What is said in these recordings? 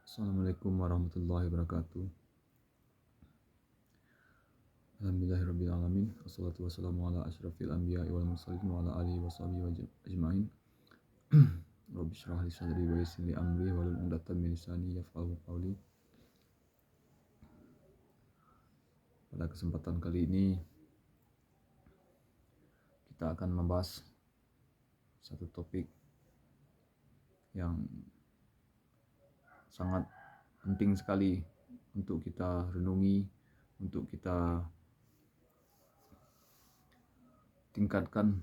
Assalamualaikum warahmatullahi wabarakatuh. Alhamdulillahirrabbilalamin. Wassalatu wassalamu ala asyrafil anbiya'i wal mursalin wa ala alihi wa sahbihi ajma'in. Rabbi syrah li sadri wa yassir li amri wa hlul 'uqdatam min lisani yafqahu qawli. Pada kesempatan kali ini kita akan membahas satu topik yang sangat penting sekali untuk kita renungi, untuk kita tingkatkan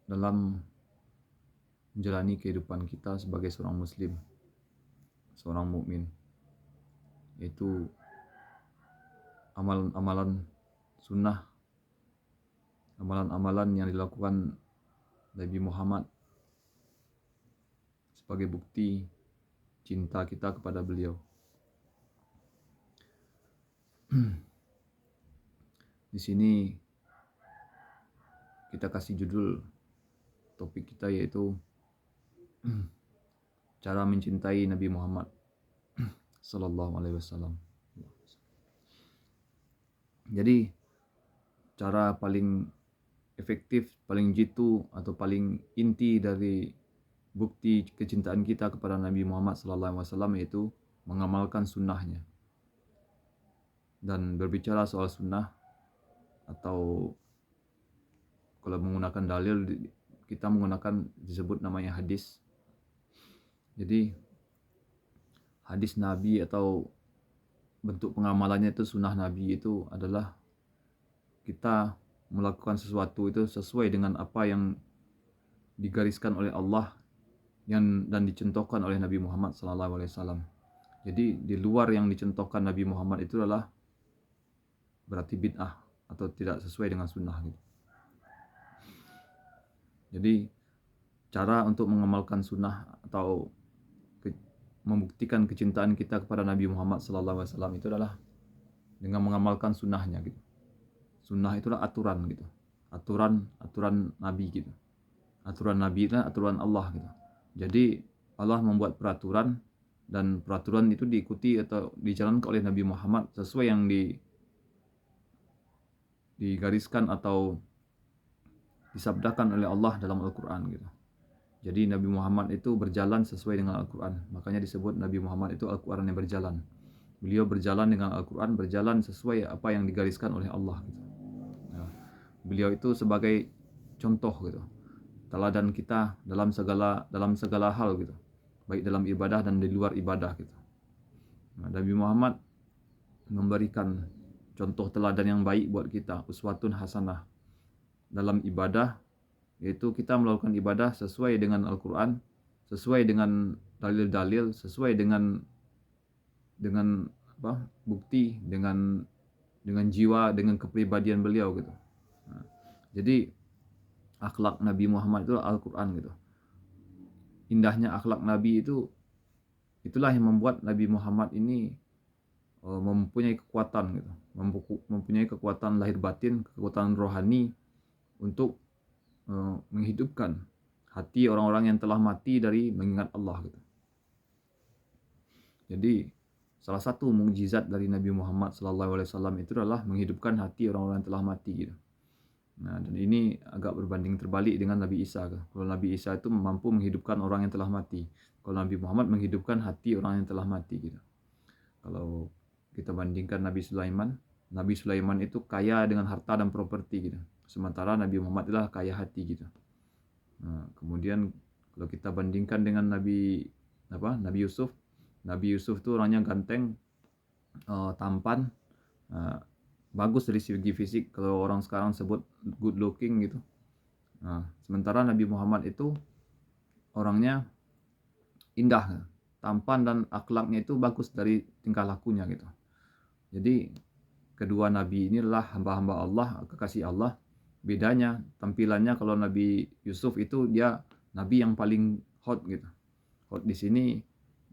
dalam menjalani kehidupan kita sebagai seorang muslim, seorang mukmin, yaitu amalan-amalan sunnah, amalan-amalan yang dilakukan Nabi Muhammad sebagai bukti cinta kita kepada beliau. Di sini kita kasih judul topik kita yaitu cara mencintai Nabi Muhammad sallallahu alaihi wasallam. Jadi cara paling efektif, paling jitu atau paling inti dari bukti kecintaan kita kepada Nabi Muhammad sallallahu alaihi wasallam yaitu mengamalkan sunnahnya. Dan berbicara soal sunnah atau kalau menggunakan dalil kita menggunakan disebut namanya hadis. Jadi hadis Nabi atau bentuk pengamalannya itu sunnah Nabi itu adalah kita melakukan sesuatu itu sesuai dengan apa yang digariskan oleh Allah dan dicontohkan oleh Nabi Muhammad SAW. Jadi di luar yang dicontohkan Nabi Muhammad itu adalah berarti bid'ah atau tidak sesuai dengan sunnah gitu. Jadi cara untuk mengamalkan sunnah atau membuktikan kecintaan kita kepada Nabi Muhammad SAW itu adalah dengan mengamalkan sunnahnya gitu. Sunnah itulah aturan gitu, aturan Nabi gitu. Aturan Nabi itu aturan Allah gitu. Jadi Allah membuat peraturan dan peraturan itu diikuti atau dijalankan oleh Nabi Muhammad sesuai yang digariskan atau disabdakan oleh Allah dalam Al-Quran gitu. Jadi Nabi Muhammad itu berjalan sesuai dengan Al-Quran. Makanya disebut Nabi Muhammad itu Al-Quran yang berjalan. Beliau berjalan dengan Al-Quran, berjalan sesuai apa yang digariskan oleh Allah gitu. Nah, beliau itu sebagai contoh gitu, teladan kita dalam segala hal gitu, baik dalam ibadah dan di luar ibadah gitu. Nah, Nabi Muhammad memberikan contoh teladan yang baik buat kita, uswatun hasanah dalam ibadah, yaitu kita melakukan ibadah sesuai dengan Al-Quran, sesuai dengan dalil-dalil, sesuai dengan bukti, dengan jiwa, dengan kepribadian beliau gitu. Nah, jadi akhlak Nabi Muhammad itu Al-Quran gitu. Indahnya akhlak Nabi itulah yang membuat Nabi Muhammad ini mempunyai kekuatan gitu, mempunyai kekuatan lahir batin, kekuatan rohani untuk menghidupkan hati orang-orang yang telah mati dari mengingat Allah gitu. Jadi salah satu mukjizat dari Nabi Muhammad SAW itu adalah menghidupkan hati orang-orang yang telah mati gitu. Nah, dan ini agak berbanding terbalik dengan Nabi Isa. Kalau Nabi Isa itu mampu menghidupkan orang yang telah mati. Kalau Nabi Muhammad menghidupkan hati orang yang telah mati gitu. Kalau kita bandingkan Nabi Sulaiman itu kaya dengan harta dan properti gitu. Sementara Nabi Muhammad adalah kaya hati gitu. Nah, kemudian kalau kita bandingkan dengan Nabi Yusuf. Nabi Yusuf itu orangnya ganteng, tampan, bagus dari segi fisik, kalau orang sekarang sebut good looking gitu. Nah, sementara Nabi Muhammad itu orangnya indah, tampan, dan akhlaknya itu bagus dari tingkah lakunya gitu. Jadi kedua nabi ini adalah hamba-hamba Allah, kekasih Allah. Bedanya tampilannya, kalau Nabi Yusuf itu dia nabi yang paling hot gitu. Hot di sini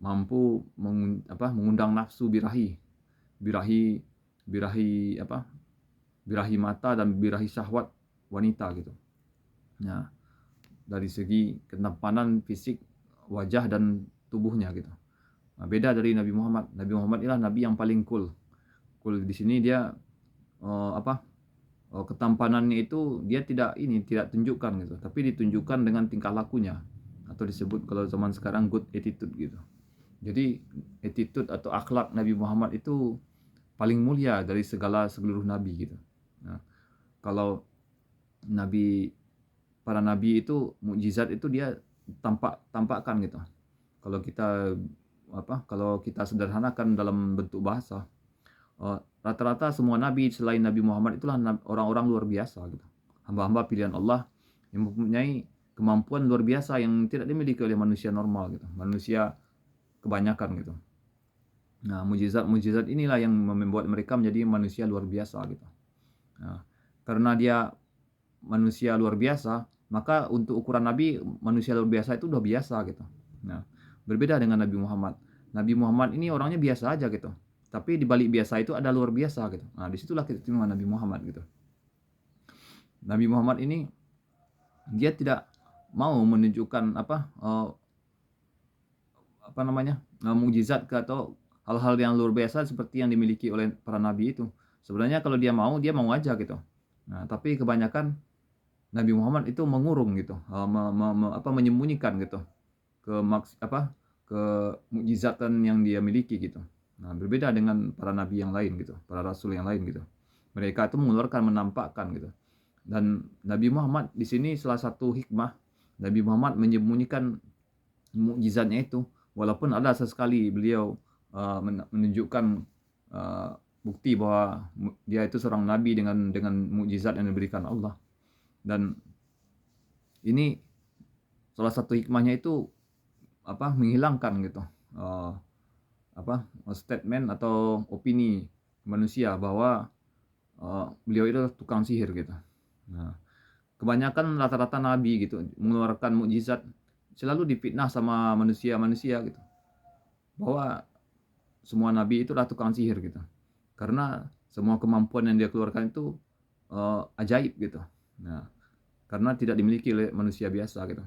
mampu mengundang nafsu birahi mata dan birahi syahwat wanita gitu. Nah, dari segi ketampanan fisik wajah dan tubuhnya gitu. Beda dari Nabi Muhammad. Nabi Muhammad ialah nabi yang paling cool. Cool di sini dia ketampanannya itu dia tidak tunjukkan gitu, tapi ditunjukkan dengan tingkah lakunya, atau disebut kalau zaman sekarang good attitude gitu. Jadi attitude atau akhlak Nabi Muhammad itu paling mulia dari seluruh nabi gitu. Nah, kalau para nabi itu mukjizat itu dia tampakkan gitu. Kalau kita sederhanakan dalam bentuk bahasa, rata-rata semua nabi selain Nabi Muhammad itulah orang-orang luar biasa gitu. Hamba-hamba pilihan Allah yang mempunyai kemampuan luar biasa yang tidak dimiliki oleh manusia normal gitu. Manusia kebanyakan gitu. Nah, mujizat inilah yang membuat mereka menjadi manusia luar biasa gitu. Nah, karena dia manusia luar biasa, maka untuk ukuran nabi, manusia luar biasa itu udah biasa gitu. Nah, berbeda dengan Nabi Muhammad. Nabi Muhammad ini orangnya biasa aja gitu. Tapi di balik biasa itu ada luar biasa gitu. Nah, disitulah keistimewaan Nabi Muhammad gitu. Nabi Muhammad ini dia tidak mau menunjukkan mukjizat atau hal-hal yang luar biasa seperti yang dimiliki oleh para nabi itu. Sebenarnya kalau dia mau aja gitu. Nah, tapi kebanyakan Nabi Muhammad itu mengurung gitu, menyembunyikan gitu ke mukjizatan yang dia miliki gitu. Nah, berbeda dengan para nabi yang lain gitu, para rasul yang lain gitu. Mereka itu menampakkan gitu. Dan Nabi Muhammad di sini salah satu hikmah, Nabi Muhammad menyembunyikan mukjizatnya itu, walaupun ada sesekali beliau menunjukkan bukti bahwa dia itu seorang nabi dengan mukjizat yang diberikan Allah. Dan ini salah satu hikmahnya itu menghilangkan gitu statement atau opini manusia bahwa beliau itu tukang sihir gitu. Nah, kebanyakan rata-rata nabi gitu mengeluarkan mukjizat selalu difitnah sama manusia gitu, bahwa semua nabi itu adalah tukang sihir gitu, karena semua kemampuan yang dia keluarkan itu ajaib gitu. Nah, karena tidak dimiliki oleh manusia biasa gitu.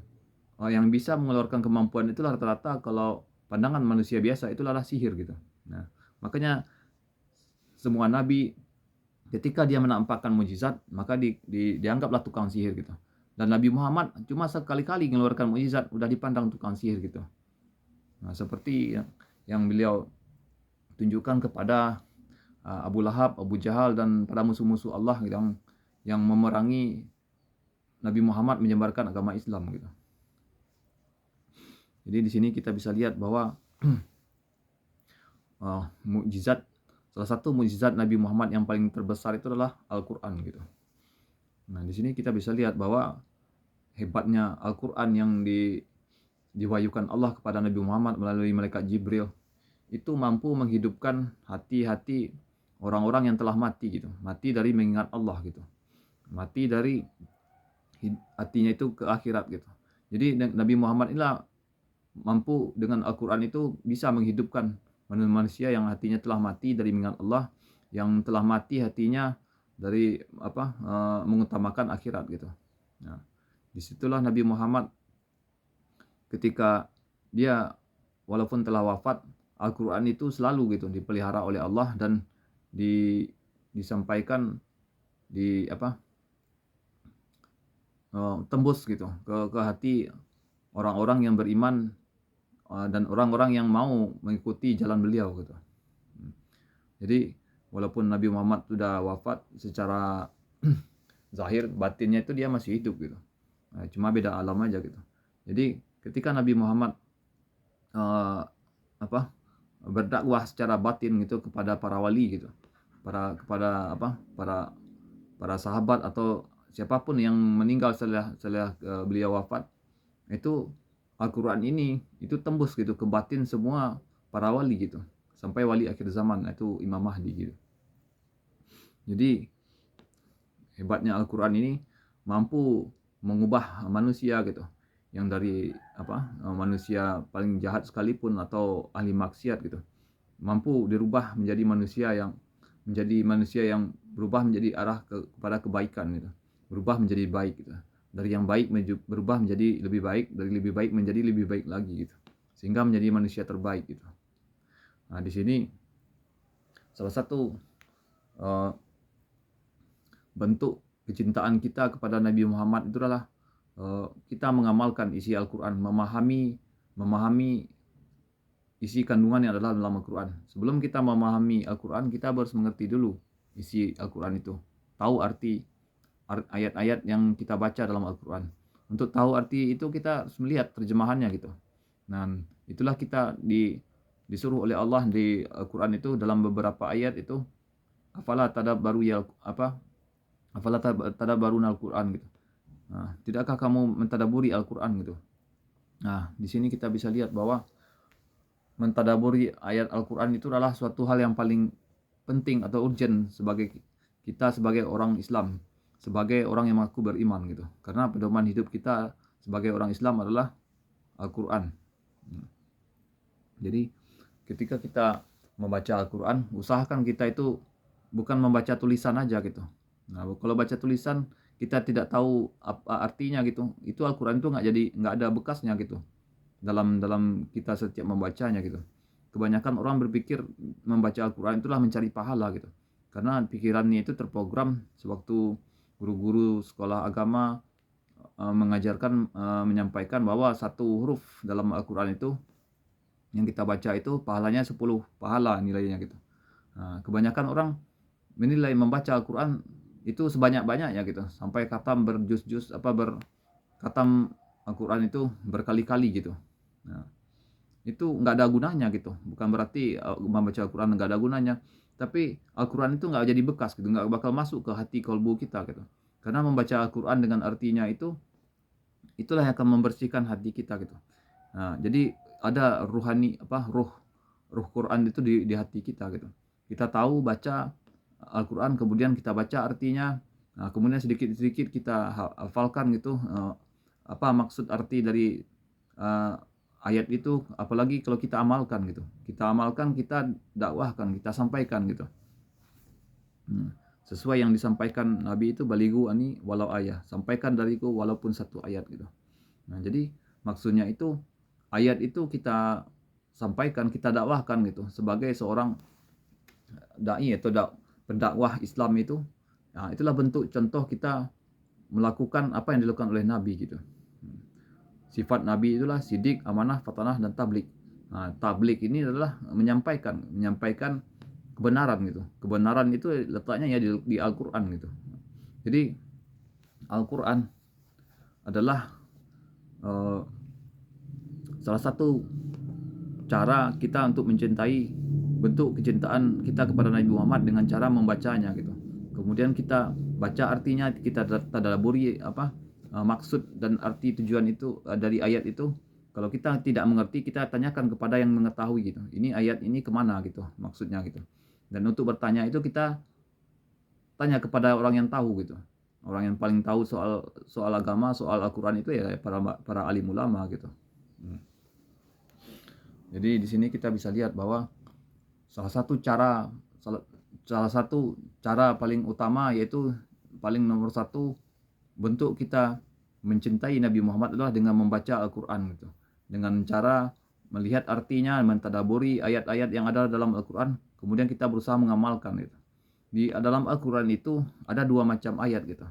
Yang bisa mengeluarkan kemampuan itu rata-rata kalau pandangan manusia biasa itu adalah sihir gitu. Nah, makanya semua nabi ketika dia menampakkan mukjizat, maka dianggaplah tukang sihir gitu. Dan Nabi Muhammad cuma sekali-kali mengeluarkan mukjizat udah dipandang tukang sihir gitu. Nah, seperti yang beliau tunjukkan kepada Abu Lahab, Abu Jahal dan para musuh-musuh Allah yang memerangi Nabi Muhammad menyebarkan agama Islam gitu. Jadi di sini kita bisa lihat bahwa salah satu mukjizat Nabi Muhammad yang paling terbesar itu adalah Al-Qur'an gitu. Nah, di sini kita bisa lihat bahwa hebatnya Al-Qur'an yang diwahyukan Allah kepada Nabi Muhammad melalui malaikat Jibril itu mampu menghidupkan hati-hati orang-orang yang telah mati gitu. Mati dari mengingat Allah gitu. Mati dari hatinya itu ke akhirat gitu. Jadi Nabi Muhammad inilah mampu dengan Al-Quran itu bisa menghidupkan manusia yang hatinya telah mati dari mengingat Allah, yang telah mati hatinya dari mengutamakan akhirat gitu. Nah, disitulah Nabi Muhammad ketika dia walaupun telah wafat, Al-Quran itu selalu gitu dipelihara oleh Allah dan disampaikan tembus gitu ke hati orang-orang yang beriman dan orang-orang yang mau mengikuti jalan beliau gitu. Jadi walaupun Nabi Muhammad sudah wafat secara zahir, batinnya itu dia masih hidup gitu. Nah, cuma beda alam aja gitu. Jadi ketika Nabi Muhammad berdakwah secara batin gitu kepada para wali gitu, para sahabat atau siapapun yang meninggal setelah beliau wafat, itu Al-Quran ini itu tembus gitu ke batin semua para wali gitu, sampai wali akhir zaman itu Imam Mahdi gitu. Jadi hebatnya Al-Quran ini mampu mengubah manusia gitu, yang dari manusia paling jahat sekalipun atau ahli maksiat gitu, mampu dirubah menjadi manusia yang berubah menjadi arah kepada kebaikan gitu, berubah menjadi baik gitu. Dari yang baik berubah menjadi lebih baik, dari lebih baik menjadi lebih baik lagi gitu. sehingga menjadi manusia terbaik gitu. Nah, di sini salah satu uh, bentuk kecintaan kita kepada Nabi Muhammad itu adalah kita mengamalkan isi Al-Quran, memahami isi kandungan yang adalah dalam Al-Quran. Sebelum kita memahami Al-Quran, kita harus mengerti dulu isi Al-Quran itu, tahu arti ayat-ayat yang kita baca dalam Al-Quran. Untuk tahu arti itu kita harus melihat terjemahannya gitu. Dan itulah kita disuruh oleh Allah di Al-Quran itu dalam beberapa ayat itu, afala tadabbaruna Al-Quran gitu. Nah, tidakkah kamu mentadaburi Al-Quran gitu. Nah, di sini kita bisa lihat bahwa mentadaburi ayat Al-Quran itu adalah suatu hal yang paling penting atau urgent sebagai orang Islam, sebagai orang yang mengaku beriman gitu. Karena pedoman hidup kita sebagai orang Islam adalah Al-Quran. Jadi ketika kita membaca Al-Quran, usahakan kita itu bukan membaca tulisan aja gitu. Nah, kalau baca tulisan kita tidak tahu apa artinya gitu, itu Al-Quran itu nggak ada bekasnya gitu dalam kita setiap membacanya gitu. Kebanyakan orang berpikir membaca Al-Quran itulah mencari pahala gitu, karena pikirannya itu terprogram sewaktu guru-guru sekolah agama menyampaikan bahwa satu huruf dalam Al-Quran itu yang kita baca itu pahalanya 10 pahala nilainya gitu. Nah, kebanyakan orang menilai membaca Al-Quran itu sebanyak-banyaknya gitu, sampai khatam khatam Al-Quran itu berkali-kali gitu. Nah, itu nggak ada gunanya gitu. Bukan berarti membaca Al-Quran nggak ada gunanya, tapi Al-Quran itu nggak jadi bekas gitu, nggak bakal masuk ke hati kalbu kita gitu. Karena membaca Al-Quran dengan artinya itulah yang akan membersihkan hati kita gitu. Nah, jadi ada ruh Quran itu di hati kita gitu. Kita tahu baca Al-Quran, kemudian kita baca artinya, nah, kemudian sedikit-sedikit kita hafalkan gitu apa maksud arti dari ayat itu, apalagi kalau kita amalkan gitu. Kita amalkan, kita dakwahkan, kita sampaikan gitu. Sesuai yang disampaikan Nabi itu, baligu ani walau ayat, sampaikan dariku walaupun satu ayat gitu. Nah, jadi maksudnya itu ayat itu kita sampaikan, kita dakwahkan gitu sebagai seorang dai atau pendakwah Islam itu. Nah, itulah bentuk contoh kita melakukan apa yang dilakukan oleh Nabi gitu. Sifat Nabi itulah sidik, amanah, fatanah, dan tablik. Nah, tablik ini adalah menyampaikan kebenaran gitu. Kebenaran itu letaknya ya di Al-Quran gitu. Jadi Al-Quran adalah salah satu cara kita untuk mencintai, bentuk kecintaan kita kepada Nabi Muhammad dengan cara membacanya gitu. Kemudian kita baca artinya, kita tadabburi maksud dan arti tujuan itu dari ayat itu. Kalau kita tidak mengerti, kita tanyakan kepada yang mengetahui gitu. Ini ayat ini kemana gitu, maksudnya gitu. Dan untuk bertanya itu kita tanya kepada orang yang tahu gitu. Orang yang paling tahu soal agama, soal Al-Quran itu ya para alim ulama gitu. Jadi di sini kita bisa lihat bahwa salah satu cara paling utama, yaitu paling nomor satu bentuk kita mencintai Nabi Muhammad adalah dengan membaca Al-Quran gitu. Dengan cara melihat artinya, mentadaburi ayat-ayat yang ada dalam Al-Quran, kemudian kita berusaha mengamalkan gitu. Di dalam Al-Quran itu ada dua macam ayat gitu.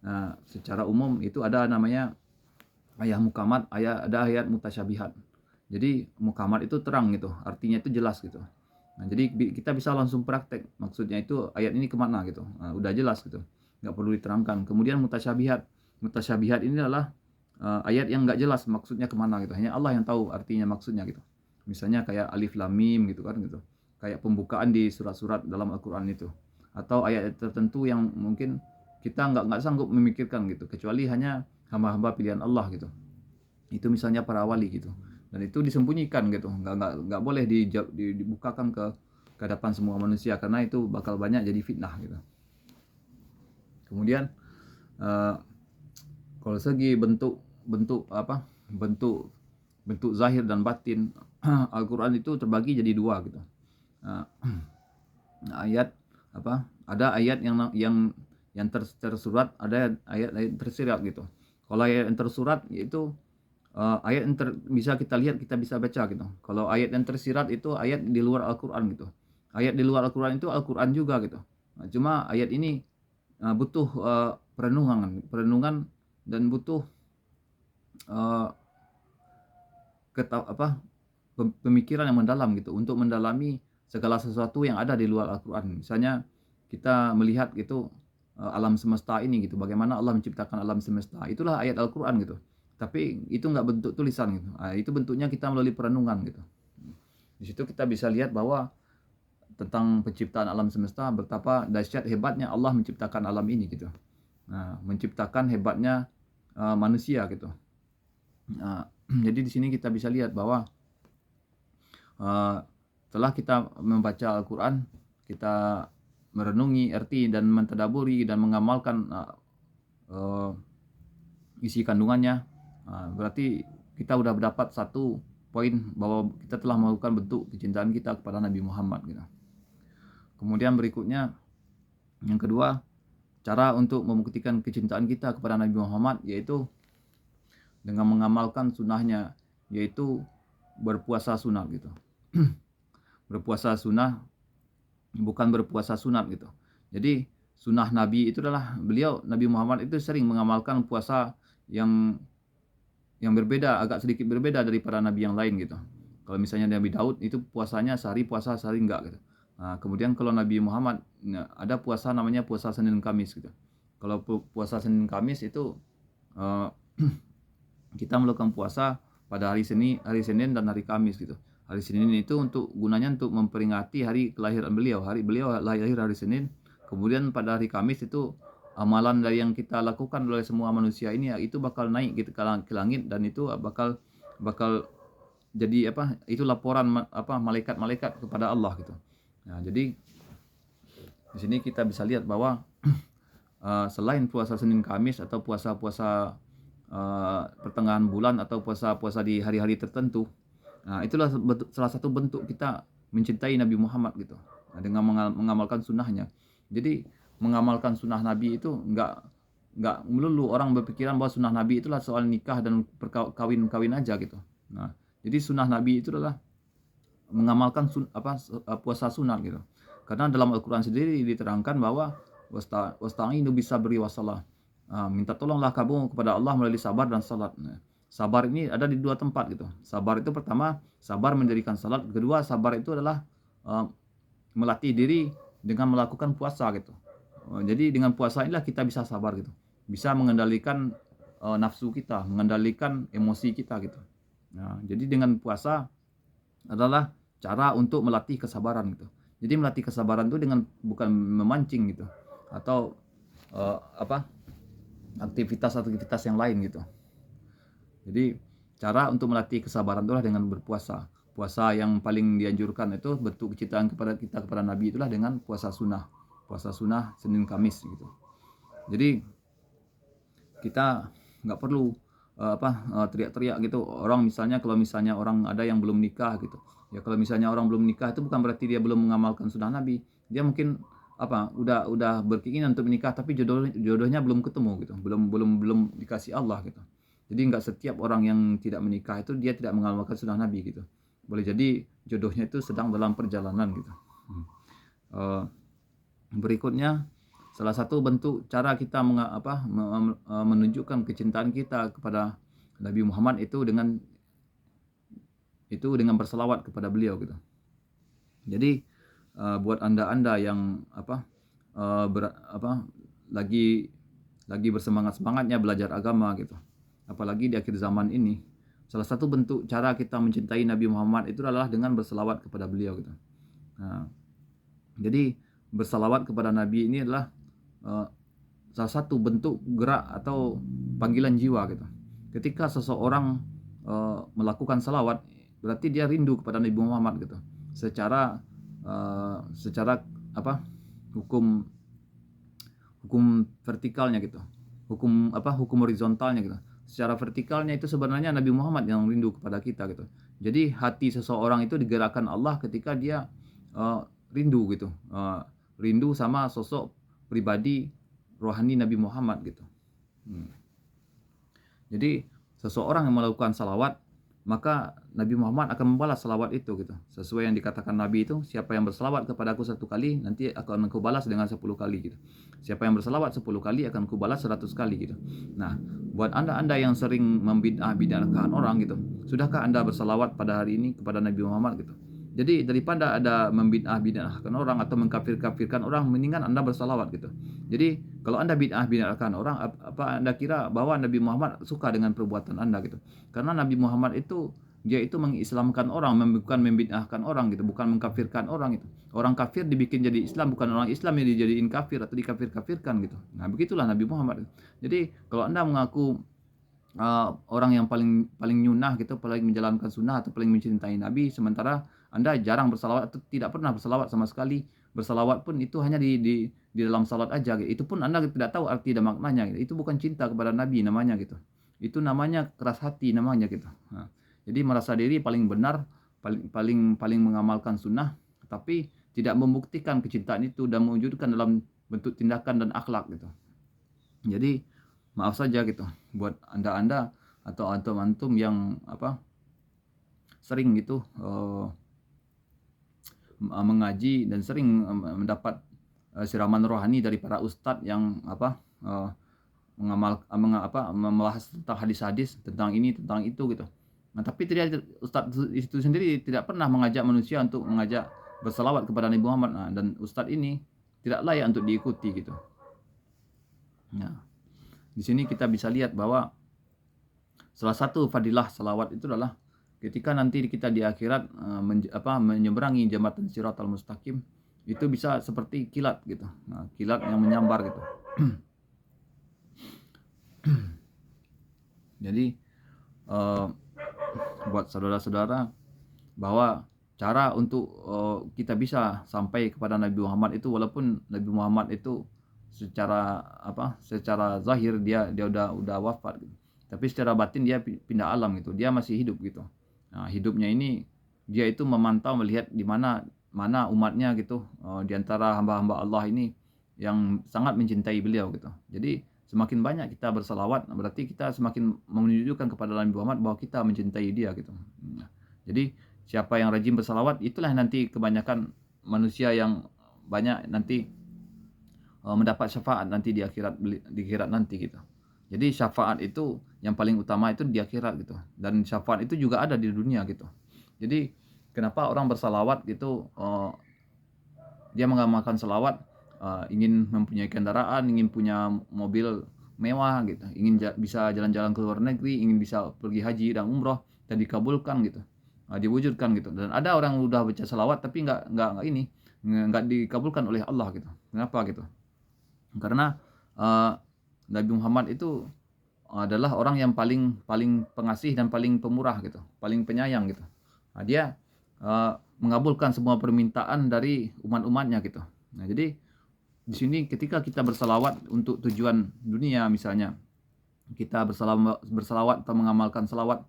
Nah, secara umum itu ada namanya ayat mukamat, ada ayat mutasyabihat. Jadi mukamat itu terang gitu, artinya itu jelas gitu. Nah, jadi kita bisa langsung praktek, maksudnya itu ayat ini kemana gitu. Nah, udah jelas gitu, nggak perlu diterangkan. Kemudian mutasyabihat ini adalah ayat yang nggak jelas maksudnya kemana gitu, hanya Allah yang tahu artinya maksudnya gitu. Misalnya kayak alif lam mim gitu kan gitu, kayak pembukaan di surat-surat dalam Al-Quran itu, atau ayat tertentu yang mungkin kita nggak sanggup memikirkan gitu, kecuali hanya hamba-hamba pilihan Allah gitu. Itu misalnya para wali gitu, dan itu disembunyikan gitu, nggak boleh dibukakan ke hadapan semua manusia, karena itu bakal banyak jadi fitnah gitu. Kemudian kalau segi bentuk zahir dan batin, Al-Quran itu terbagi jadi dua gitu. Ayat ada ayat yang tersurat, ada ayat tersirat gitu. Kalau ayat yang tersurat itu ayat yang bisa kita lihat, kita bisa baca gitu. Kalau ayat yang tersirat itu ayat di luar Al-Qur'an gitu. Ayat di luar Al-Qur'an itu Al-Qur'an juga gitu. Cuma ayat ini butuh perenungan dan butuh eee, pemikiran yang mendalam gitu, untuk mendalami segala sesuatu yang ada di luar Al-Qur'an. Misalnya kita melihat gitu, alam semesta ini gitu, bagaimana Allah menciptakan alam semesta, itulah ayat Al-Qur'an gitu. Tapi itu nggak bentuk tulisan gitu, itu bentuknya kita melalui perenungan gitu. Di situ kita bisa lihat bahwa tentang penciptaan alam semesta, betapa dahsyat hebatnya Allah menciptakan alam ini gitu. Menciptakan hebatnya manusia gitu. Jadi di sini kita bisa lihat bahwa setelah kita membaca Al-Quran, kita merenungi arti dan mentadaburi dan mengamalkan isi kandungannya, berarti kita udah mendapat satu poin bahwa kita telah melakukan bentuk kecintaan kita kepada Nabi Muhammad gitu. Kemudian berikutnya, yang kedua, cara untuk membuktikan kecintaan kita kepada Nabi Muhammad yaitu dengan mengamalkan sunnahnya, yaitu berpuasa sunat gitu. Berpuasa sunnah, bukan berpuasa sunat gitu. Jadi sunnah Nabi itu adalah Nabi Muhammad itu sering mengamalkan puasa yang berbeda, agak sedikit berbeda daripada Nabi yang lain gitu. Kalau misalnya Nabi Daud itu puasanya sehari puasa, sehari enggak gitu. Kemudian kalau Nabi Muhammad ada puasa namanya puasa Senin Kamis gitu. Kalau puasa Senin Kamis itu kita melakukan puasa pada hari Senin dan hari Kamis gitu. Hari Senin itu gunanya untuk memperingati hari kelahiran beliau. Beliau lahir hari Senin. Kemudian pada hari Kamis itu amalan dari yang kita lakukan oleh semua manusia ini itu bakal naik gitu ke langit, dan itu bakal jadi itu laporan malaikat-malaikat kepada Allah gitu. Jadi di sini kita bisa lihat bahwa selain puasa Senin Kamis atau puasa-puasa pertengahan bulan atau puasa-puasa di hari-hari tertentu, itulah salah satu bentuk kita mencintai Nabi Muhammad gitu, dengan mengamalkan sunnahnya. Jadi mengamalkan sunnah Nabi itu nggak melulu orang berpikiran bahwa sunnah Nabi itulah soal nikah dan kawin aja gitu. Jadi sunnah Nabi itu adalah mengamalkan puasa sunat gitu. Karena dalam Al-Quran sendiri diterangkan bahwa wasta'inu bisabri wassalah, minta tolonglah kamu kepada Allah melalui sabar dan salat. Sabar ini ada di dua tempat gitu. Sabar itu pertama, sabar mendirikan salat. Kedua, sabar itu adalah melatih diri dengan melakukan puasa gitu. Jadi dengan puasa inilah kita bisa sabar gitu. Bisa mengendalikan nafsu kita, mengendalikan emosi kita gitu. Jadi dengan puasa adalah cara untuk melatih kesabaran gitu. Jadi melatih kesabaran itu dengan bukan memancing gitu, atau aktivitas yang lain gitu. Jadi cara untuk melatih kesabaran itulah dengan berpuasa. Puasa yang paling dianjurkan itu bentuk kecintaan kepada Nabi itulah dengan puasa sunnah. Puasa sunnah Senin Kamis gitu. Jadi kita nggak perlu teriak-teriak gitu. Kalau misalnya orang ada yang belum nikah gitu. Ya kalau misalnya orang belum nikah itu bukan berarti dia belum mengamalkan sunnah Nabi. Dia mungkin udah berkeinginan untuk menikah tapi jodohnya belum ketemu gitu. Belum dikasih Allah gitu. Jadi nggak setiap orang yang tidak menikah itu dia tidak mengamalkan sunnah Nabi gitu. Boleh jadi jodohnya itu sedang dalam perjalanan gitu. Berikutnya, salah satu bentuk cara kita menunjukkan kecintaan kita kepada Nabi Muhammad itu dengan berselawat kepada beliau gitu. Jadi buat anda yang lagi bersemangat-semangatnya belajar agama gitu, apalagi di akhir zaman ini, salah satu bentuk cara kita mencintai Nabi Muhammad itu adalah dengan berselawat kepada beliau gitu. Jadi berselawat kepada Nabi ini adalah salah satu bentuk gerak atau panggilan jiwa gitu. Ketika seseorang melakukan salawat, berarti dia rindu kepada Nabi Muhammad gitu. Secara hukum vertikalnya gitu. Hukum horizontalnya gitu. Secara vertikalnya itu sebenarnya Nabi Muhammad yang rindu kepada kita gitu. Jadi hati seseorang itu digerakkan Allah ketika dia rindu gitu. Rindu sama sosok pribadi rohani Nabi Muhammad gitu. Jadi seseorang yang melakukan salawat, maka Nabi Muhammad akan membalas salawat itu gitu. Sesuai yang dikatakan Nabi itu, siapa yang bersalawat kepada aku 1 kali, nanti akan aku balas dengan 10 kali gitu. Siapa yang bersalawat 10 kali akan aku balas 100 kali gitu. Nah, buat anda yang sering membid'ahkan orang gitu, sudahkah anda bersalawat pada hari ini kepada Nabi Muhammad gitu? Jadi daripada ada membid'ahkan orang atau mengkafir-kafirkan orang, mendingan anda bersalawat gitu. Jadi kalau anda bid'ahkan orang, apa anda kira bahwa Nabi Muhammad suka dengan perbuatan anda gitu? Karena Nabi Muhammad itu dia itu mengislamkan orang, bukan membid'ahkan orang gitu, bukan mengkafirkan orang itu. Orang kafir dibikin jadi Islam, bukan orang Islam yang dijadiin kafir atau dikafir-kafirkan gitu. Nah, begitulah Nabi Muhammad. Jadi kalau anda mengaku orang yang paling nyunah gitu, paling menjalankan sunnah atau paling mencintai Nabi, sementara anda jarang bersalawat atau tidak pernah bersalawat sama sekali. Bersalawat pun itu hanya di dalam salat aja gitu. Itu pun anda tidak tahu arti dan maknanya gitu. Itu bukan cinta kepada Nabi namanya gitu. Itu namanya keras hati namanya gitu. Nah, jadi merasa diri paling benar, paling mengamalkan sunnah, tapi tidak membuktikan kecintaan itu dan mewujudkan dalam bentuk tindakan dan akhlak gitu. Jadi maaf saja gitu buat anda atau antum yang sering gitu mengaji dan sering mendapat siraman rohani dari para ustadz yang membahas tentang hadis-hadis, tentang ini tentang itu gitu. Nah, tapi ustadz itu sendiri tidak pernah mengajak manusia untuk mengajak bersalawat kepada Nabi Muhammad. Nah, dan ustadz ini tidak layak untuk diikuti gitu. Nah, di sini kita bisa lihat bahwa salah satu fadilah salawat itu adalah ketika nanti kita di akhirat menyeberangi jembatan Shiratal Mustaqim, itu bisa seperti kilat gitu. Nah, kilat yang menyambar gitu. Jadi buat saudara-saudara bahwa cara untuk kita bisa sampai kepada Nabi Muhammad itu, walaupun Nabi Muhammad itu secara zahir dia udah wafat gitu, tapi secara batin dia pindah alam gitu, dia masih hidup gitu. Nah, hidupnya ini dia itu memantau, melihat di mana umatnya gitu, di antara hamba-hamba Allah ini yang sangat mencintai beliau gitu. Jadi semakin banyak kita bersalawat, berarti kita semakin menunjukkan kepada Nabi Muhammad bahwa kita mencintai dia gitu. Nah, jadi siapa yang rajin bersalawat, itulah nanti kebanyakan manusia yang banyak nanti mendapat syafaat nanti di akhirat nanti gitu. Jadi syafaat itu yang paling utama itu di akhirat gitu. Dan syafaat itu juga ada di dunia gitu. Jadi kenapa orang bersalawat gitu, dia mengamalkan salawat, ingin mempunyai kendaraan, ingin punya mobil mewah gitu, ingin bisa jalan-jalan ke luar negeri, ingin bisa pergi haji dan umroh dan dikabulkan gitu, diwujudkan gitu. Dan ada orang yang udah baca salawat tapi nggak dikabulkan oleh Allah gitu. Kenapa gitu? Karena Nabi Muhammad itu adalah orang yang paling pengasih dan paling pemurah gitu, paling penyayang gitu. Nah, dia mengabulkan semua permintaan dari umat-umatnya gitu. Nah, jadi di sini ketika kita bersalawat untuk tujuan dunia, misalnya kita bersalawat atau mengamalkan salawat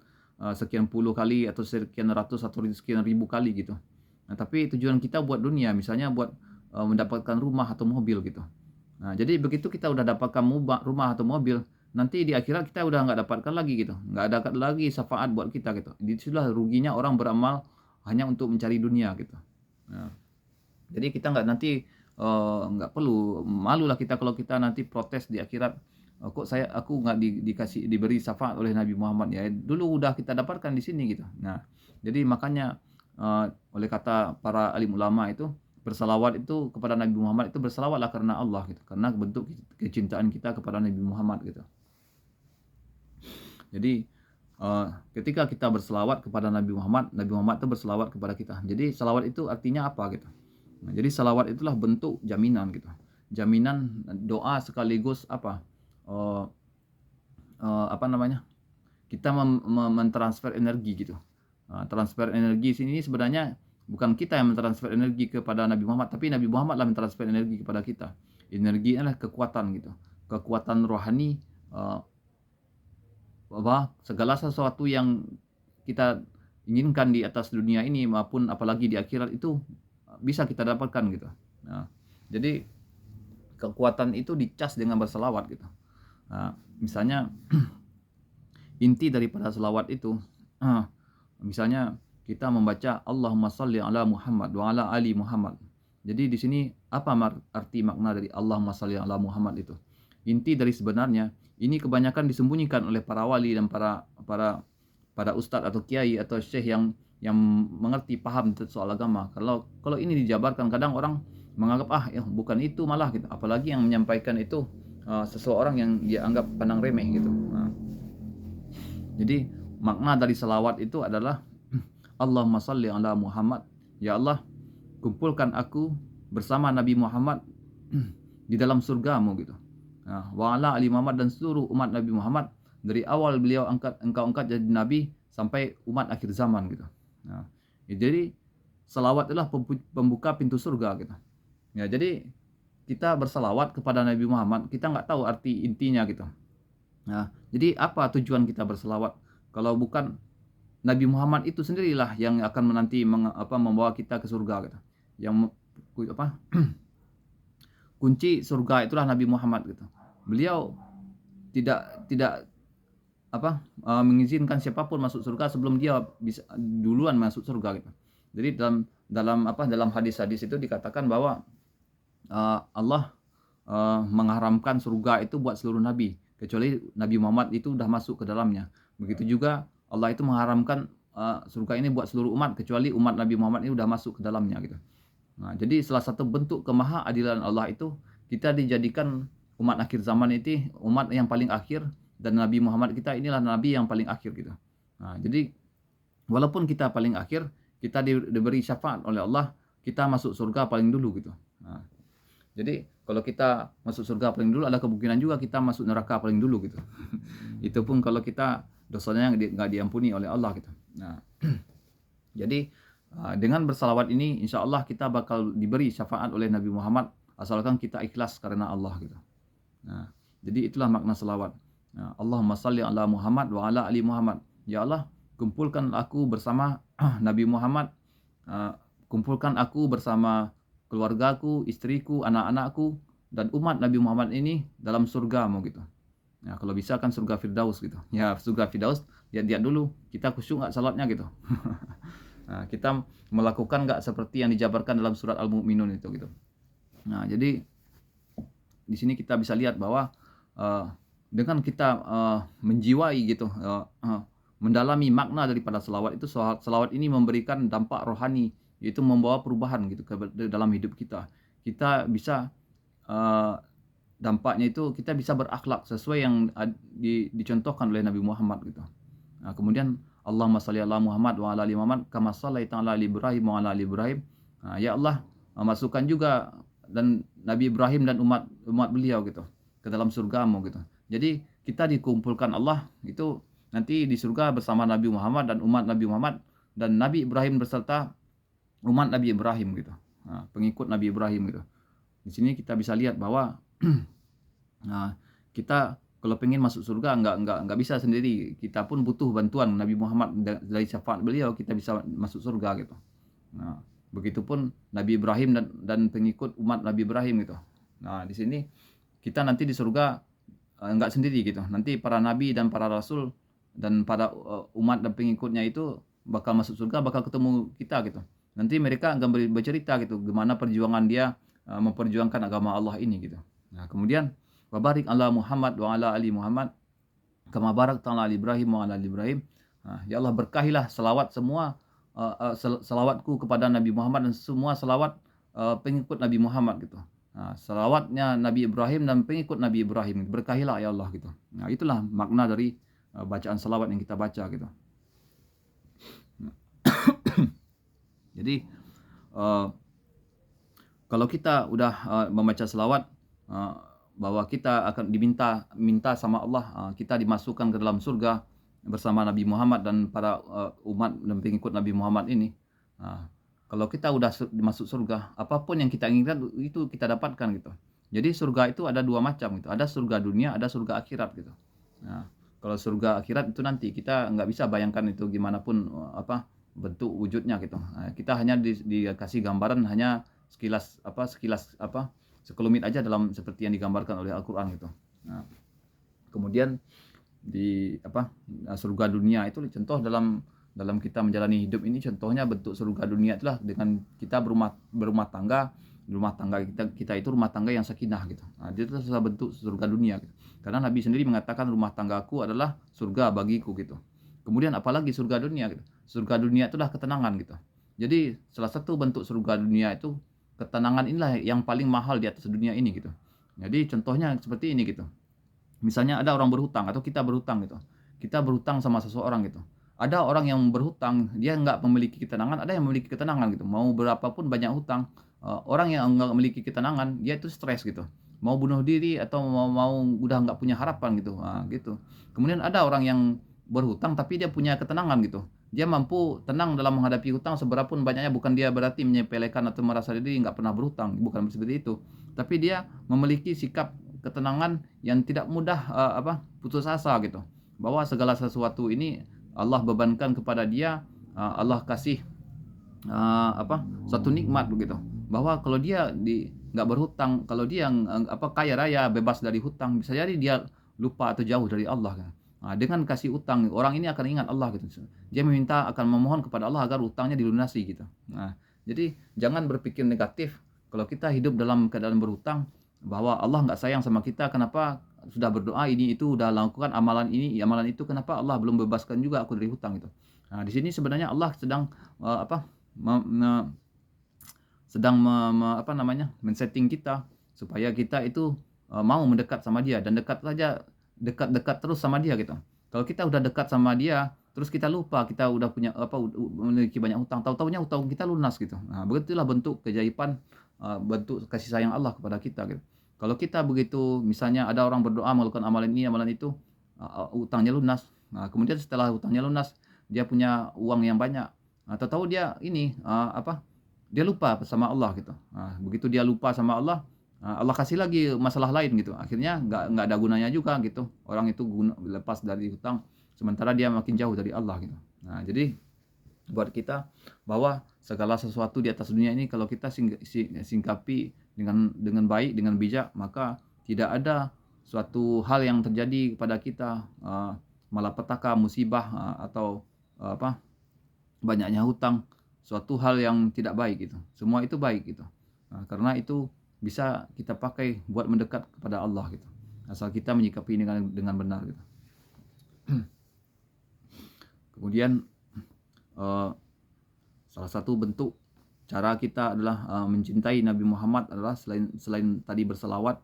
sekian puluh kali atau sekian ratus atau sekian ribu kali gitu. Nah, tapi tujuan kita buat dunia, misalnya buat mendapatkan rumah atau mobil gitu. Nah, jadi begitu kita udah dapatkan rumah atau mobil, nanti di akhirat kita udah nggak dapatkan lagi gitu, nggak ada lagi syafaat buat kita gitu. Disitulah ruginya orang beramal hanya untuk mencari dunia gitu. Nah, jadi kita nggak perlu malulah kita kalau kita nanti protes di akhirat, kok aku nggak diberi syafaat oleh Nabi Muhammad ya, dulu udah kita dapatkan di sini gitu. Nah, jadi makanya oleh kata para alim ulama itu, bersalawat itu kepada Nabi Muhammad itu bersalawatlah karena Allah gitu, karena bentuk kecintaan kita kepada Nabi Muhammad gitu. Jadi ketika kita bersalawat kepada Nabi Muhammad itu bersalawat kepada kita. Jadi salawat itu artinya apa gitu? Nah, jadi salawat itulah bentuk jaminan gitu, jaminan doa sekaligus kita mentransfer energi gitu. Transfer energi sini sebenarnya bukan kita yang mentransfer energi kepada Nabi Muhammad, tapi Nabi Muhammad lah mentransfer energi kepada kita. Energi adalah kekuatan gitu, kekuatan rohani, segala sesuatu yang kita inginkan di atas dunia ini maupun apalagi di akhirat itu bisa kita dapatkan gitu. Nah, jadi kekuatan itu dicas dengan berselawat gitu. Nah, misalnya inti daripada selawat itu, misalnya kita membaca Allahumma salli ala Muhammad wa ala ali Muhammad. Jadi di sini apa arti makna dari Allahumma salli ala Muhammad itu? Inti dari sebenarnya ini kebanyakan disembunyikan oleh para wali dan para ustadz atau kiai atau syekh yang mengerti paham soal agama. Kalau ini dijabarkan, kadang orang menganggap bukan itu malah gitu. Apalagi yang menyampaikan itu seseorang yang dia anggap pandang remeh gitu. Jadi makna dari selawat itu adalah Allahumma salli ala Muhammad. Ya Allah, kumpulkan aku bersama Nabi Muhammad di dalam surgamu gitu. Wa ala ali Muhammad, dan seluruh umat Nabi Muhammad dari awal beliau engkau angkat jadi nabi sampai umat akhir zaman gitu. Jadi selawat adalah pembuka pintu surga gitu. Ya, jadi kita berselawat kepada Nabi Muhammad, kita nggak tahu arti intinya gitu. Jadi apa tujuan kita berselawat kalau bukan Nabi Muhammad itu sendirilah yang akan menanti membawa kita ke surga gitu. Yang kunci surga itulah Nabi Muhammad gitu. Beliau tidak mengizinkan siapapun masuk surga sebelum dia bisa duluan masuk surga gitu. Jadi dalam hadis-hadis itu dikatakan bahwa Allah mengharamkan surga itu buat seluruh nabi kecuali Nabi Muhammad itu sudah masuk ke dalamnya. Begitu juga Allah itu mengharamkan surga ini buat seluruh umat kecuali umat Nabi Muhammad ini sudah masuk ke dalamnya gitu. Jadi salah satu bentuk kemahaadilan Allah itu kita dijadikan umat akhir zaman itu umat yang paling akhir, dan Nabi Muhammad kita inilah nabi yang paling akhir gitu. Jadi walaupun kita paling akhir, kita diberi syafaat oleh Allah, kita masuk surga paling dulu gitu. Jadi kalau kita masuk surga paling dulu, ada kemungkinan juga kita masuk neraka paling dulu gitu. Itu pun kalau kita dosanya nggak diampuni oleh Allah gitu. Jadi dengan bersalawat ini insya Allah kita bakal diberi syafaat oleh Nabi Muhammad asalkan kita ikhlas karena Allah gitu. Jadi itulah makna selawat. Allahumma salli ala Muhammad wa ala ali Muhammad. Ya Allah, kumpulkan aku bersama Nabi Muhammad, kumpulkan aku bersama keluargaku, istriku, anak-anakku, dan umat Nabi Muhammad ini dalam surgamu gitu. Kalau bisa kan surga Firdaus gitu. Ya, surga Firdaus, lihat dulu kita khusyuk nggak salatnya gitu. Kita melakukan nggak seperti yang dijabarkan dalam surat Al-Mu'minun itu gitu. Jadi di sini kita bisa lihat bahwa dengan kita menjiwai gitu, mendalami makna daripada selawat itu, selawat ini memberikan dampak rohani, yaitu membawa perubahan gitu ke dalam hidup kita. Kita bisa dampaknya itu kita bisa berakhlak sesuai yang dicontohkan oleh Nabi Muhammad gitu. Kemudian Allahumma shalli ala Muhammad wa ala ali Muhammad kama shallaita ala ali Ibrahim wa ala ali Ibrahim. Ya Allah, masukkan juga dan Nabi Ibrahim dan umat beliau gitu ke dalam surgamu gitu. Jadi kita dikumpulkan Allah itu nanti di surga bersama Nabi Muhammad dan umat Nabi Muhammad dan Nabi Ibrahim beserta umat Nabi Ibrahim gitu. Pengikut Nabi Ibrahim gitu. Di sini kita bisa lihat bahwa kita kalau pengen masuk surga nggak bisa sendiri. Kita pun butuh bantuan Nabi Muhammad, dari syafaat beliau kita bisa masuk surga gitu. Begitupun Nabi Ibrahim dan pengikut umat Nabi Ibrahim gitu. Di sini kita nanti di surga nggak sendiri gitu. Nanti para nabi dan para rasul dan para umat dan pengikutnya itu bakal masuk surga, bakal ketemu kita gitu. Nanti mereka akan bercerita gitu gimana perjuangan dia memperjuangkan agama Allah ini gitu. Kemudian wa barik ala Muhammad wa ala ali Muhammad kama barakta ala Ibrahim wa ala ali Ibrahim. Ya Allah, berkahilah selawat semua selawatku kepada Nabi Muhammad dan semua selawat pengikut Nabi Muhammad gitu. Selawatnya Nabi Ibrahim dan pengikut Nabi Ibrahim, berkahilah ya Allah gitu. Itulah makna dari bacaan selawat yang kita baca gitu. Jadi kalau kita udah membaca selawat, bahwa kita akan minta sama Allah, kita dimasukkan ke dalam surga bersama Nabi Muhammad dan para umat dan pengikut Nabi Muhammad ini. Kalau kita udah masuk surga, apapun yang kita inginkan itu kita dapatkan gitu. Jadi surga itu ada dua macam gitu. Ada surga dunia, ada surga akhirat gitu. Kalau surga akhirat itu nanti kita nggak bisa bayangkan itu gimana pun bentuk wujudnya gitu. Kita hanya dikasih gambaran hanya sekelumit aja dalam seperti yang digambarkan oleh Al-Quran gitu. Kemudian di surga dunia itu contoh dalam kita menjalani hidup ini, contohnya bentuk surga dunia itulah dengan kita berumah tangga. Rumah tangga kita itu rumah tangga yang sakinah gitu. Nah, itu salah bentuk surga dunia gitu. Karena Nabi sendiri mengatakan rumah tanggaku adalah surga bagiku gitu. Kemudian apalagi surga dunia gitu. Surga dunia itulah ketenangan gitu. Jadi salah satu bentuk surga dunia itu ketenangan, inilah yang paling mahal di atas dunia ini gitu. Jadi contohnya seperti ini gitu. Misalnya ada orang berhutang atau kita berhutang gitu. Kita berhutang sama seseorang gitu. Ada orang yang berhutang, dia nggak memiliki ketenangan, ada yang memiliki ketenangan gitu. Mau berapapun banyak hutang, orang yang nggak memiliki ketenangan, dia itu stres gitu. Mau bunuh diri atau mau udah nggak punya harapan gitu. Nah, gitu. Kemudian ada orang yang berhutang tapi dia punya ketenangan gitu. Dia mampu tenang dalam menghadapi hutang seberapun banyaknya. Bukan dia berarti menyepelekan atau merasa diri nggak pernah berhutang, bukan seperti itu. Tapi dia memiliki sikap ketenangan yang tidak mudah putus asa gitu. Bahwa segala sesuatu ini Allah bebankan kepada dia, Allah kasih satu nikmat begitu. Bahwa kalau dia nggak berhutang, kalau dia kaya raya bebas dari hutang, bisa jadi dia lupa atau jauh dari Allah kan. Nah, dengan kasih utang, orang ini akan ingat Allah gitu. Dia akan memohon kepada Allah agar utangnya dilunasi gitu. Nah, jadi jangan berpikir negatif kalau kita hidup dalam keadaan berhutang, bahwa Allah nggak sayang sama kita. Kenapa sudah berdoa ini itu, udah lakukan amalan ini amalan itu, kenapa Allah belum bebaskan juga aku dari hutang itu. Nah, di sini sebenarnya Allah sedang men-setting kita supaya kita itu mau mendekat sama dia, dan dekat terus sama dia gitu. Kalau kita udah dekat sama dia terus kita lupa kita udah punya memiliki banyak hutang, tahu-tahunya hutang kita lunas gitu. Nah, begitulah bentuk keajaiban, bentuk kasih sayang Allah kepada kita gitu. Kalau kita begitu, misalnya ada orang berdoa melakukan amalan ini amalan itu, hutangnya lunas. Nah, kemudian setelah hutangnya lunas dia punya uang yang banyak, tahu-tahu dia ini dia lupa sama Allah gitu. Nah, begitu dia lupa sama Allah, Allah kasih lagi masalah lain gitu. Akhirnya nggak ada gunanya juga gitu. Orang itu lepas dari hutang, sementara dia makin jauh dari Allah gitu. Nah, jadi buat kita bahwa segala sesuatu di atas dunia ini kalau kita singkapi dengan baik, dengan bijak, maka tidak ada suatu hal yang terjadi kepada kita, malapetaka, musibah, atau banyaknya hutang, suatu hal yang tidak baik gitu. Semua itu baik gitu. Nah, karena itu bisa kita pakai buat mendekat kepada Allah gitu. Asal kita menyikapi dengan benar gitu. Kemudian salah satu bentuk cara kita adalah mencintai Nabi Muhammad adalah selain tadi berselawat,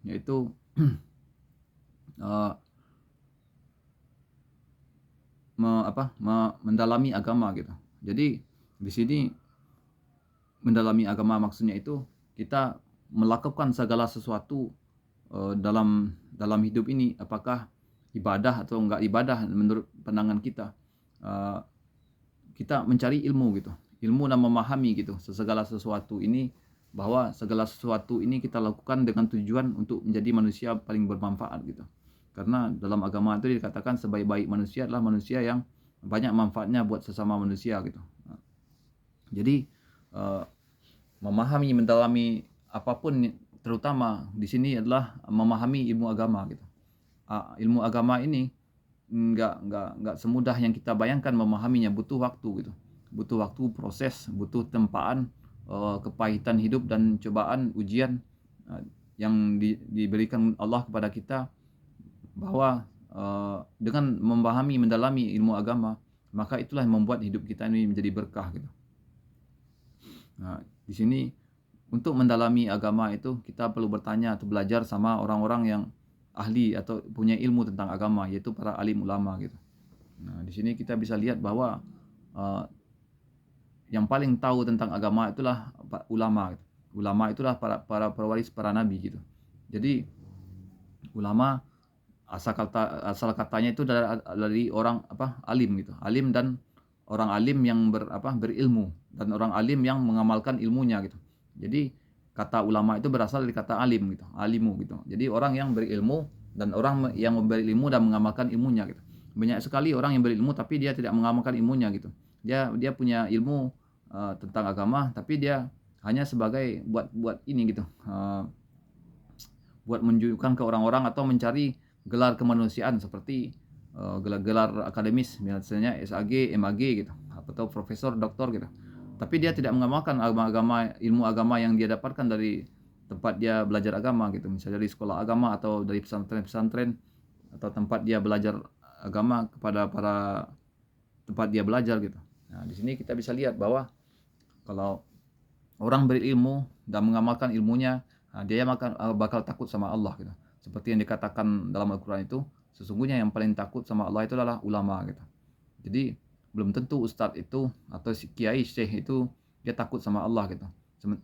yaitu mendalami agama gitu. Jadi di sini mendalami agama maksudnya itu kita melakukan segala sesuatu dalam hidup ini, apakah ibadah atau enggak ibadah menurut pandangan kita. Kita mencari ilmu gitu, ilmu dan memahami gitu segala sesuatu ini, bahwa segala sesuatu ini kita lakukan dengan tujuan untuk menjadi manusia paling bermanfaat gitu. Karena dalam agama itu dikatakan sebaik-baik manusia adalah manusia yang banyak manfaatnya buat sesama manusia gitu. Jadi memahami, mendalami apapun, terutama di sini adalah memahami ilmu agama gitu. Ilmu agama ini nggak semudah yang kita bayangkan memahaminya, butuh waktu gitu. Butuh waktu, proses, butuh tempaan, kepahitan hidup dan cobaan, ujian yang diberikan Allah kepada kita, bahwa dengan memahami, mendalami ilmu agama, maka itulah yang membuat hidup kita ini menjadi berkah gitu. Nah, di sini untuk mendalami agama itu kita perlu bertanya atau belajar sama orang-orang yang ahli atau punya ilmu tentang agama, yaitu para alim ulama gitu. Nah, di sini kita bisa lihat bahwa yang paling tahu tentang agama itulah ulama gitu. Ulama itulah para pewaris para nabi gitu. Jadi ulama asal katanya itu dari orang alim gitu. Alim dan orang alim yang berilmu, dan orang alim yang mengamalkan ilmunya gitu. Jadi kata ulama itu berasal dari kata alim gitu, alimu gitu. Jadi orang yang berilmu dan orang yang berilmu dan mengamalkan ilmunya gitu. Banyak sekali orang yang berilmu tapi dia tidak mengamalkan ilmunya gitu. Dia punya ilmu tentang agama, tapi dia hanya sebagai buat ini gitu, buat menunjukkan ke orang-orang atau mencari gelar kemanusiaan seperti gelar-gelar akademis, misalnya SAG, MAG gitu, atau profesor, doktor gitu. Tapi dia tidak mengamalkan ilmu agama yang dia dapatkan dari tempat dia belajar agama gitu, misalnya dari sekolah agama atau dari pesantren-pesantren atau tempat dia belajar agama kepada para tempat dia belajar gitu. Nah, di sini kita bisa lihat bahwa kalau orang berilmu dan mengamalkan ilmunya, dia bakal takut sama Allah gitu. Seperti yang dikatakan dalam Al-Quran itu, sesungguhnya yang paling takut sama Allah itu adalah ulama gitu. Jadi belum tentu ustadz itu atau si kiai syekh itu dia takut sama Allah gitu.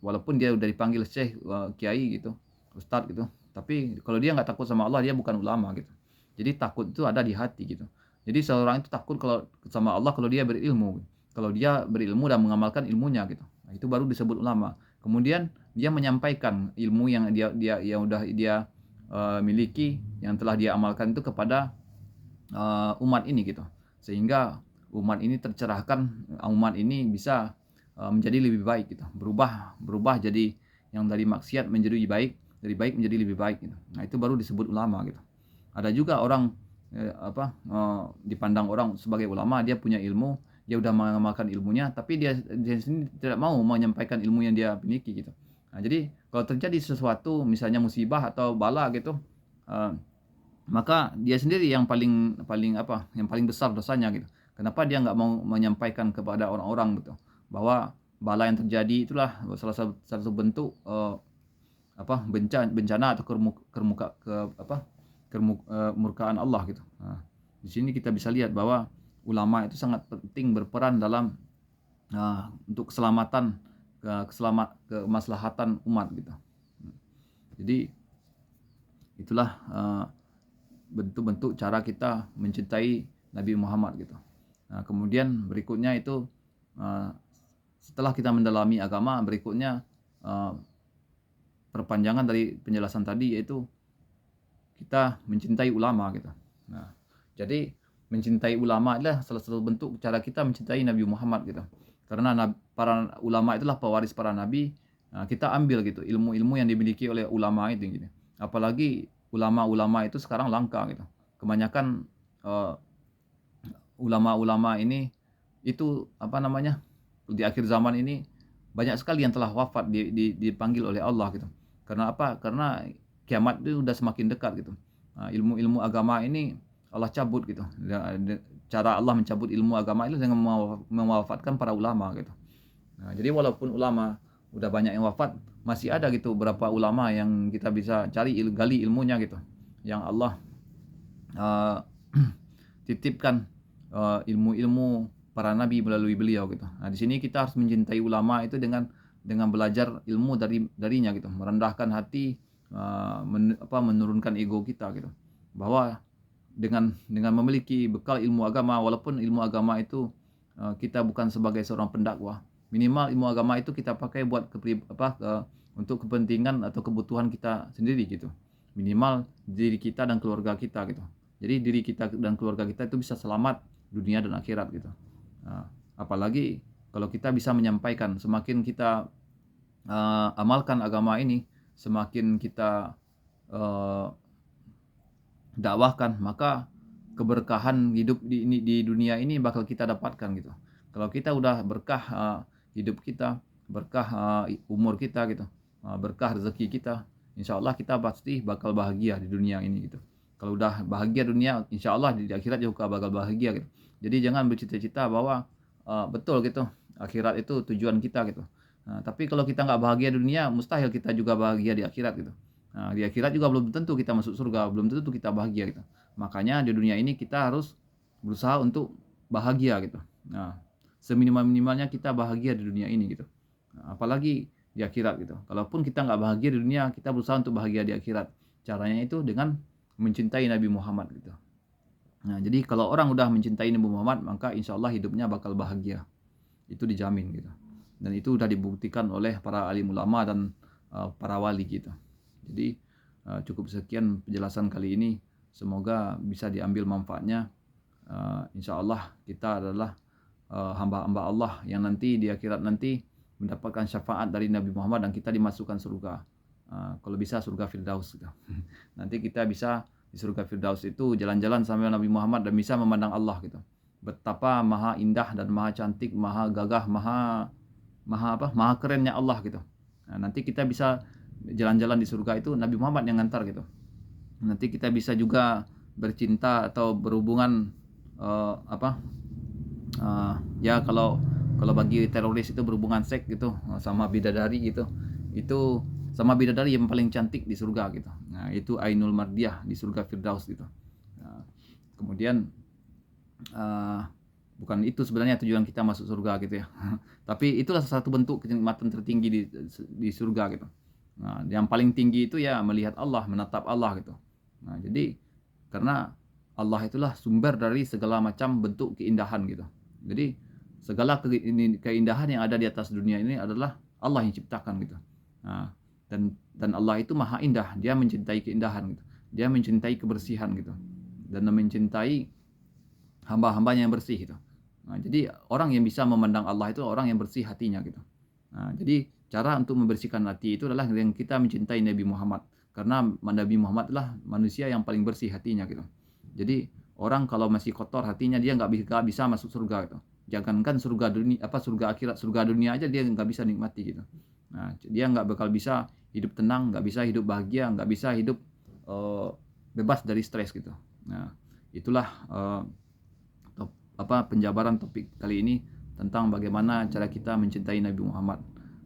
Walaupun dia udah dipanggil syekh, kiai gitu, ustadz gitu, tapi kalau dia nggak takut sama Allah, dia bukan ulama gitu. Jadi takut itu ada di hati gitu. Jadi seorang itu takut kalau sama Allah kalau dia berilmu. Kalau dia berilmu dan mengamalkan ilmunya gitu. Nah, itu baru disebut ulama. Kemudian dia menyampaikan ilmu yang yang udah dia miliki, yang telah dia amalkan itu kepada umat ini gitu. Sehingga umat ini tercerahkan, umat ini bisa menjadi lebih baik gitu. Berubah jadi yang dari maksiat menjadi baik, dari baik menjadi lebih baik gitu. Nah, itu baru disebut ulama gitu. Ada juga orang dipandang orang sebagai ulama, dia punya ilmu, dia udah mengamalkan ilmunya, tapi dia sendiri tidak mau menyampaikan ilmu yang dia miliki gitu. Nah, jadi kalau terjadi sesuatu, misalnya musibah atau bala gitu, maka dia sendiri yang paling besar dosanya gitu. Kenapa dia nggak mau menyampaikan kepada orang-orang gitu bahwa bala yang terjadi itulah salah satu bentuk bencana atau kemurkaan Allah gitu. Nah, di sini kita bisa lihat bahwa ulama itu sangat penting berperan dalam untuk keselamatan, kemaslahatan umat gitu. Jadi itulah bentuk-bentuk cara kita mencintai Nabi Muhammad gitu. Nah, kemudian berikutnya itu setelah kita mendalami agama, berikutnya perpanjangan dari penjelasan tadi yaitu kita mencintai ulama gitu. Nah, jadi mencintai ulama adalah salah satu bentuk cara kita mencintai Nabi Muhammad gitu. Karena para ulama itulah pewaris para nabi. Nah, kita ambil gitu ilmu-ilmu yang dimiliki oleh ulama itu gitu. Apalagi ulama-ulama itu sekarang langka gitu. Kebanyakan ulama-ulama ini itu di akhir zaman ini banyak sekali yang telah wafat dipanggil oleh Allah gitu. Karena apa? Karena kiamat itu udah semakin dekat gitu. Nah, ilmu-ilmu agama ini Allah cabut gitu. Cara Allah mencabut ilmu agama itu dengan mewafatkan para ulama gitu. Nah, jadi walaupun ulama udah banyak yang wafat, masih ada gitu beberapa ulama yang kita bisa gali ilmunya gitu. Yang Allah titipkan ilmu-ilmu para nabi melalui beliau gitu. Nah, di sini kita harus mencintai ulama itu dengan belajar ilmu darinya gitu, merendahkan hati, menurunkan ego kita gitu. Bahwa dengan memiliki bekal ilmu agama, walaupun ilmu agama itu kita bukan sebagai seorang pendakwah, minimal ilmu agama itu kita pakai buat untuk kepentingan atau kebutuhan kita sendiri gitu. Minimal diri kita dan keluarga kita gitu. Jadi diri kita dan keluarga kita itu bisa selamat dunia dan akhirat gitu. Nah, apalagi kalau kita bisa menyampaikan, semakin kita amalkan agama ini, semakin kita dakwahkan, maka keberkahan hidup di dunia ini bakal kita dapatkan gitu. Kalau kita udah berkah hidup kita, berkah umur kita gitu, berkah rezeki kita, insya Allah kita pasti bakal bahagia di dunia ini gitu. Kalau udah bahagia dunia, insya Allah di akhirat juga bakal bahagia gitu. Jadi jangan bercita-cita bahwa betul gitu, akhirat itu tujuan kita gitu. Nah, tapi kalau kita nggak bahagia di dunia, mustahil kita juga bahagia di akhirat gitu. Nah, di akhirat juga belum tentu kita masuk surga, belum tentu kita bahagia gitu. Makanya di dunia ini kita harus berusaha untuk bahagia gitu. Nah, seminimal-minimalnya kita bahagia di dunia ini gitu. Nah, apalagi di akhirat gitu. Kalaupun kita nggak bahagia di dunia, kita berusaha untuk bahagia di akhirat. Caranya itu dengan mencintai Nabi Muhammad gitu. Nah, jadi kalau orang udah mencintai Nabi Muhammad, maka insya Allah hidupnya bakal bahagia. Itu dijamin gitu. Dan itu udah dibuktikan oleh para alim ulama dan para wali gitu. Jadi cukup sekian penjelasan kali ini. Semoga bisa diambil manfaatnya. Insya Allah kita adalah hamba-hamba Allah yang nanti di akhirat nanti mendapatkan syafaat dari Nabi Muhammad dan kita dimasukkan surga. Kalau bisa surga Firdaus gitu. Nanti kita bisa di surga Firdaus itu jalan-jalan sambil Nabi Muhammad dan bisa memandang Allah gitu. Betapa maha indah dan maha cantik, maha gagah, maha kerennya Allah gitu. Nah, nanti kita bisa jalan-jalan di surga itu Nabi Muhammad yang ngantar gitu. Nanti kita bisa juga bercinta atau berhubungan ya kalau bagi teroris itu berhubungan seks gitu sama bidadari gitu. Itu sama bidadari yang paling cantik di surga gitu. Nah, itu Ainul Mardiyah di surga Firdaus gitu. Nah, kemudian bukan itu sebenarnya tujuan kita masuk surga gitu ya. Tapi itulah salah satu bentuk kenikmatan tertinggi di surga gitu. Nah, yang paling tinggi itu ya melihat Allah, menatap Allah gitu. Nah, jadi karena Allah itulah sumber dari segala macam bentuk keindahan gitu. Jadi segala keindahan yang ada di atas dunia ini adalah Allah yang ciptakan gitu. Nah, dan Allah itu maha indah, dia mencintai keindahan gitu. Dia mencintai kebersihan gitu. Dan mencintai hamba-hambanya yang bersih gitu. Nah, jadi orang yang bisa memandang Allah itu orang yang bersih hatinya gitu. Nah, jadi cara untuk membersihkan hati itu adalah yang kita mencintai Nabi Muhammad. Karena Nabi Muhammad adalah manusia yang paling bersih hatinya gitu. Jadi orang kalau masih kotor hatinya dia nggak bisa masuk surga gitu. Jangankan surga dunia surga akhirat, surga dunia aja dia nggak bisa nikmati gitu. Nah, dia nggak bakal bisa hidup tenang, nggak bisa hidup bahagia, nggak bisa hidup bebas dari stres gitu. Nah, itulah penjabaran topik kali ini tentang bagaimana cara kita mencintai Nabi Muhammad.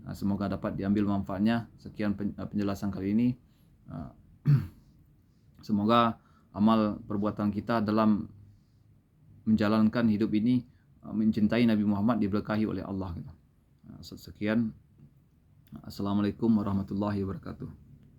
Nah, semoga dapat diambil manfaatnya. Sekian penjelasan kali ini. Semoga amal perbuatan kita dalam menjalankan hidup ini mencintai Nabi Muhammad diberkahi oleh Allah. Sekian. Assalamualaikum warahmatullahi wabarakatuh.